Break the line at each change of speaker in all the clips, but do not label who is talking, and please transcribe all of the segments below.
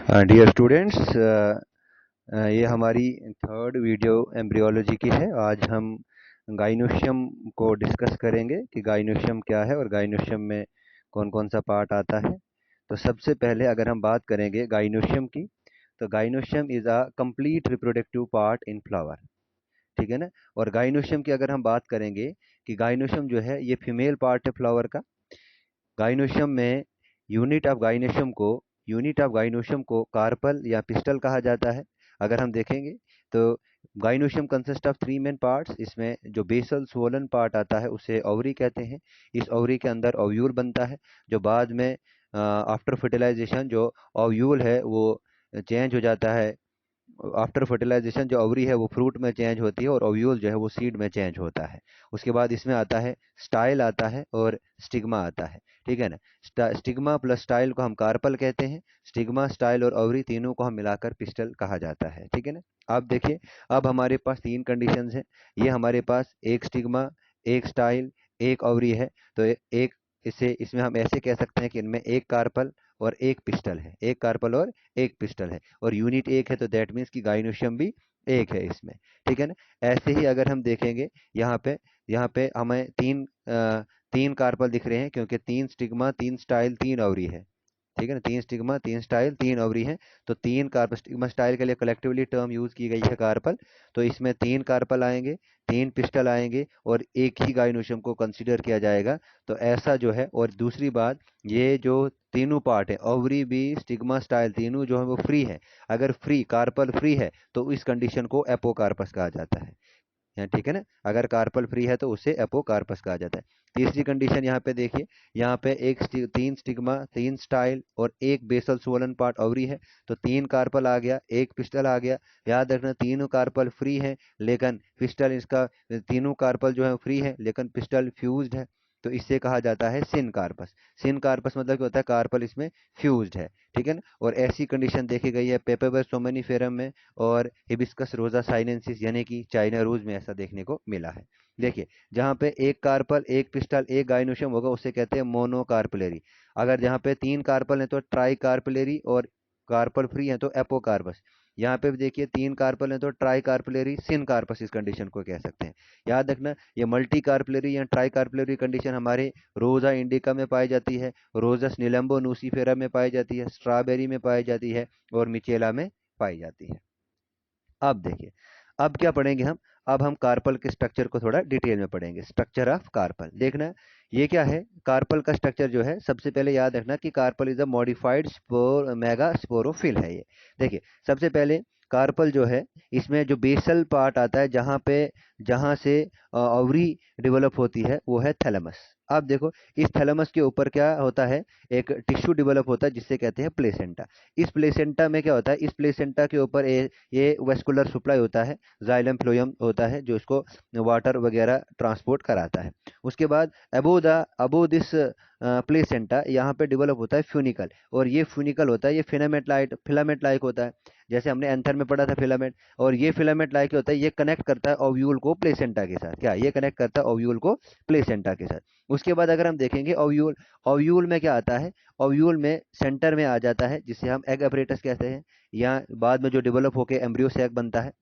Dear students, ये हमारी third video embryology की है। आज हम गाइनोशियम को डिस्कस करेंगे कि गाइनोशियम क्या है और गाइनोशियम में कौन कौन सा पार्ट आता है। तो सबसे पहले अगर हम बात करेंगे गाइनोशियम की, तो gynoecium is a complete reproductive part in flower. ठीक है ना। और गाइनोशियम की अगर हम बात करेंगे कि गाइनोशियम जो है ये फीमेल पार्ट है फ्लावर का। गाइनोशियम में यूनिट ऑफ गाइनोशियम को यूनिट ऑफ गाइनोशियम को कार्पल या पिस्टल कहा जाता है। अगर हम देखेंगे तो gynoecium consist of three main parts. इसमें जो बेसल स्वोलन पार्ट आता है उसे ओवरी कहते हैं। इस ओवरी के अंदर ओव्यूल बनता है, जो बाद में आफ्टर फर्टिलाइजेशन जो ओव्यूल है वो चेंज हो जाता है। आफ्टर फर्टिलाइजेशन जो ओवरी है वो फ्रूट में चेंज होती है और ओव्यूल जो है वो सीड में चेंज होता है। उसके बाद इसमें आता है स्टाइल आता है और स्टिग्मा आता है। ठीक है ना। स्टिग्मा प्लस स्टाइल को हम कार्पल कहते हैं। स्टिग्मा, स्टाइल और ओवरी तीनों को हम मिलाकर पिस्टल कहा जाता है। ठीक है ना। आप देखिए, अब हमारे पास तीन कंडीशंस हैं। ये हमारे पास एक स्टिग्मा, एक स्टाइल, एक ओवरी है। तो एक इसे इसमें हम ऐसे कह सकते हैं कि इनमें एक कार्पल और एक पिस्टल है, एक कार्पल और एक पिस्टल है, और यूनिट एक है, तो दैट मीन्स कि गाइनोशियम भी एक है इसमें। ठीक है ना। ऐसे ही अगर हम देखेंगे यहाँ पे हमें तीन कार्पल दिख रहे हैं, क्योंकि तीन स्टिग्मा, तीन स्टाइल, तीन ओवरी है। ठीक है ना। तीन स्टिग्मा, तीन स्टाइल, तीन ओवरी है। तो तीन कार्पल, स्टिग्मा स्टाइल के लिए कलेक्टिवली टर्म यूज की गई है कार्पल। तो इसमें तीन कार्पल आएंगे, तीन पिस्टल आएंगे और एक ही गाइनोशियम को कंसीडर किया जाएगा। तो ऐसा जो है। और दूसरी बात, ये जो तीनों पार्ट है, ओवरी भी, स्टिग्मा, स्टाइल, तीनों जो है वो फ्री है। अगर फ्री कार्पल फ्री है तो इस कंडीशन को एपोकार्पस कहा जाता है। ठीक है ना। अगर कार्पल फ्री है तो उसे एपोकार्पस कहा जाता है। तीसरी कंडीशन यहाँ पे देखिए, यहाँ पे तीन स्टिग्मा, तीन स्टाइल और एक बेसल स्वोलन पार्ट ओवरी है। तो तीन कार्पल आ गया, एक पिस्टल आ गया। याद रखना, तीनों कार्पल फ्री है लेकिन पिस्टल इसका, तीनों कार्पल जो है फ्री है लेकिन पिस्टल फ्यूज्ड है। तो इसे कहा जाता है सिन कार्पस। सिन कार्पस मतलब क्या होता है, कार्पल इसमें फ्यूज्ड है। ठीक है ना। और ऐसी कंडीशन देखी गई है पेपरबस सोमेनिफेरम में और हिबिस्कस रोजा साइनेंसिस यानी कि चाइना रोज में, ऐसा देखने को मिला है। देखिए, जहाँ पे एक कार्पल, एक पिस्टल, एक गाइनोशियम होगा उसे कहते हैं मोनोकार्पलेरी। अगर जहाँ पे तीन कार्पल है तो ट्राई कार्पलेरी, और कार्पल फ्री है तो एपोकार्पस। यहाँ पे भी देखिए, तीन कार्पल है तो ट्राई कार्पलेरी, सिन कार्पस इस कंडीशन को कह सकते हैं। याद रखना, ये मल्टी कार्पलेरी या ट्राई कार्पलेरी कंडीशन हमारे रोजा इंडिका में पाई जाती है, रोजस निलम्बो नूसीफेरा में पाई जाती है, स्ट्रॉबेरी में पाई जाती है और मिचेला में पाई जाती है। अब देखिए, अब क्या पढ़ेंगे हम। अब हम कार्पल के स्ट्रक्चर को थोड़ा डिटेल में पढ़ेंगे। स्ट्रक्चर ऑफ कार्पल देखना, ये क्या है। कार्पल का स्ट्रक्चर जो है, सबसे पहले याद रखना कि carpel is a modified spore mega sporophyll है ये। देखिए, सबसे पहले कार्पल जो है, इसमें जो बेसल पार्ट आता है, जहां से ओवरी डेवलप होती है, वो है थैलेमस। अब देखो, इस थैलेमस के ऊपर क्या होता है, एक टिश्यू डेवलप होता है जिससे कहते हैं प्लेसेंटा। इस प्लेसेंटा में क्या होता है, इस प्लेसेंटा के ऊपर ये वेस्कुलर सप्लाई होता है, जाइलम फ्लोएम होता है जो इसको वाटर वगैरह ट्रांसपोर्ट कराता है। उसके बाद अबो दिस प्लेसेंटा यहाँ पे डेवलप होता है फ्यूनिकल, और ये फ्यूनिकल होता है, ये फिलामेंट लाइक होता है। जैसे हमने एंथर में पढ़ा था फिलामेंट, और ये फिलामेंट लाइक होता है, ये कनेक्ट करता है ओव्यूल को प्लेसेंटा के साथ। क्या ये कनेक्ट करता है ओव्यूल को प्लेसेंटा के साथ। उसके बाद अगर हम देखेंगे ओव्यूल, ओव्यूल में क्या आता है, ओव्यूल में सेंटर में आ जाता है जिसे हम एग अपरेटस कहते हैं, या बाद में जो डेवलप होकर एम्ब्रियो सैक बनता है,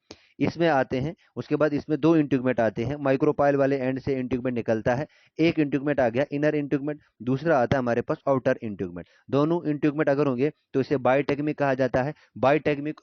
इसमें आते हैं। उसके बाद इसमें दो इंट्यूगमेंट आते हैं, माइक्रोपाइल वाले एंड से इंट्यूगमेंट निकलता है। एक इंट्यूगमेंट आ गया इनर इंट्यूगमेंट, दूसरा आता है हमारे पास आउटर इंट्यूगमेंट। दोनों इंट्यूगमेंट अगर होंगे तो इसे बायोटेक्मिक कहा जाता है। बायोटेक्मिक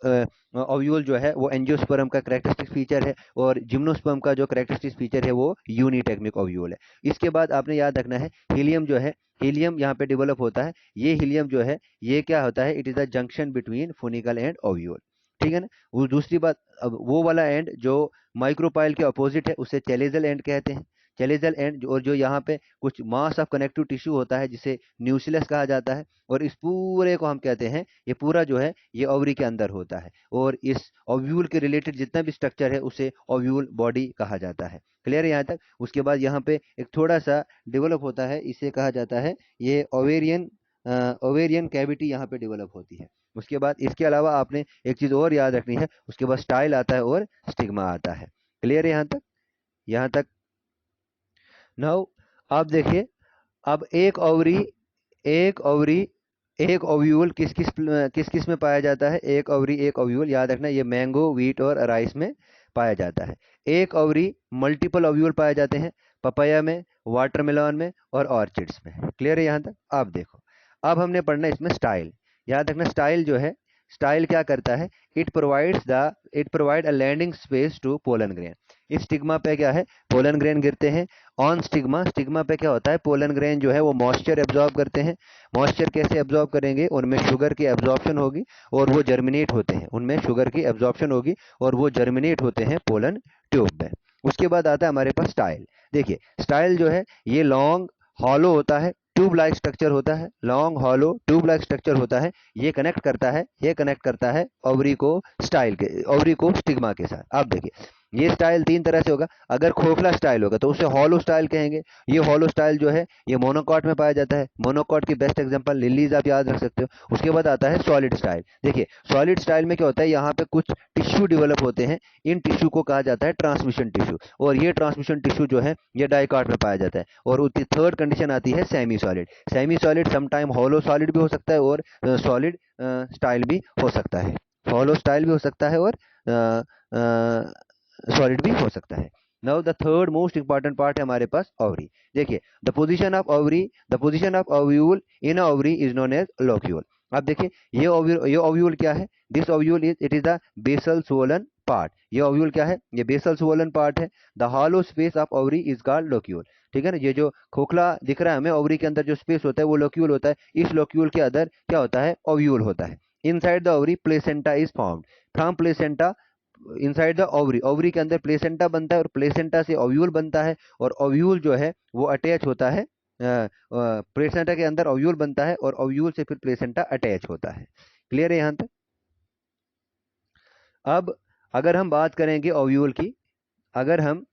ओव्यूल जो है वो एंजियोस्पर्म का करेक्टरिस्टिक फीचर है, और जिम्नोस्पर्म का जो करेक्टरिस्टिक फीचर है वो यूनिटेक्मिक ओव्यूल है। इसके बाद आपने याद रखना है, हीलियम जो है, हीलियम यहाँ पे डेवलप होता है। ये हीलियम जो है, ये क्या होता है, it is the junction between funicle and ovule. ठीक है ना। वो दूसरी बात, अब वो वाला एंड जो माइक्रोपाइल के अपोजिट है उसे चैलेजल एंड कहते हैं। चैलेजल एंड, और जो यहाँ पे कुछ मास ऑफ कनेक्टिव टिश्यू होता है जिसे न्यूक्लियस कहा जाता है, और इस पूरे को हम कहते हैं, ये पूरा जो है ये ओवरी के अंदर होता है, और इस ओव्यूल के रिलेटेड जितना भी स्ट्रक्चर है उसे ओव्यूल बॉडी कहा जाता है। क्लियर है यहाँ तक। उसके बाद यहाँ पे एक थोड़ा सा डेवलप होता है, इसे कहा जाता है, ये ओवेरियन ओवेरियन कैविटी यहाँ पे डेवलप होती है। उसके बाद इसके अलावा आपने एक चीज और याद रखनी है, उसके बाद स्टाइल आता है और स्टिग्मा आता है। क्लियर है यहाँ तक। यहाँ तक नाउ आप देखिए, अब एक ओवरी, एक ओवरी, एक ओव्यूल किस किस में पाया जाता है? एक ओवरी एक ओव्यूल, याद रखना ये मैंगो, व्हीट और राइस में पाया जाता है। एक ओवरी मल्टीपल ओव्यूल पाए जाते हैं पपाया में, वाटरमेलन में और ऑर्चिड्स में। क्लियर है यहाँ तक? अब देखो, अब हमने पढ़ना है इसमें स्टाइल। याद रखना स्टाइल जो है, स्टाइल क्या करता है? It provide a landing space to pollen grain. इस स्टिग्मा पे क्या है? पोलन ग्रेन गिरते हैं ऑन स्टिग्मा। स्टिग्मा पे क्या होता है? पोलन ग्रेन जो है वो मॉइस्चर एब्जॉर्ब करते हैं। मॉइस्चर कैसे एब्जॉर्ब करेंगे? उनमें शुगर की एब्जॉर्प्शन होगी और वो जर्मिनेट होते हैं, उनमें शुगर की एब्जॉर्प्शन होगी और वो जर्मिनेट होते हैं पोलन ट्यूब में। उसके बाद आता है हमारे पास स्टाइल। देखिए स्टाइल जो है ये लॉन्ग हॉलो होता है, ट्यूब लाइक स्ट्रक्चर होता है, long hollow tube like structure होता है। ये कनेक्ट करता है ओवरी को ओवरी को स्टिग्मा के साथ। अब देखिए ये स्टाइल तीन तरह से होगा। अगर खोखला स्टाइल होगा तो उसे हॉलो स्टाइल कहेंगे। ये हॉलो स्टाइल जो है ये मोनोकॉट में पाया जाता है। मोनोकॉट की बेस्ट एग्जांपल लिलीज आप याद रख सकते हो। उसके बाद आता है सॉलिड स्टाइल। देखिए सॉलिड स्टाइल में क्या होता है? यहाँ पे कुछ टिश्यू डेवलप होते हैं, इन टिश्यू को कहा जाता है ट्रांसमिशन टिश्यू, और ये ट्रांसमिशन टिश्यू जो है ये डाइकॉट में पाया जाता है। और उसकी थर्ड कंडीशन आती है semi solid. Semi solid sometime hollow solid भी हो सकता है और सॉलिड स्टाइल भी हो सकता है। हॉलो स्टाइल भी हो सकता है और सॉलिड भी हो सकता है। Now the third most important part है हमारे पास ओवरी। देखिए the position of ovule in ovary is known as locule. अब देखिए ये ओव्यूल क्या है? This ovule it is the basal swollen part. ये ओव्यूल क्या है? ये बेसल स्वोलन पार्ट है। The hollow space of ovary is called locule. ठीक है ना? ये जो खोखला दिख रहा है हमें, ओवरी के अंदर जो स्पेस होता है वो लोक्यूल होता है। इस लोक्यूल के अंदर क्या होता है? ओव्यूल होता है। Inside the ovary placenta is found. From placenta inside the ovary, ovary के अंदर प्लेसेंटा बनता है और प्लेसेंटा से ओव्यूल बनता है, और ओव्यूल जो है वो अटैच होता है प्लेसेंटा के अंदर ओव्यूल बनता है और ओव्यूल से फिर प्लेसेंटा अटैच होता है। क्लियर है यहाँ तक? अब अगर हम बात करेंगे ओव्यूल की, अगर हम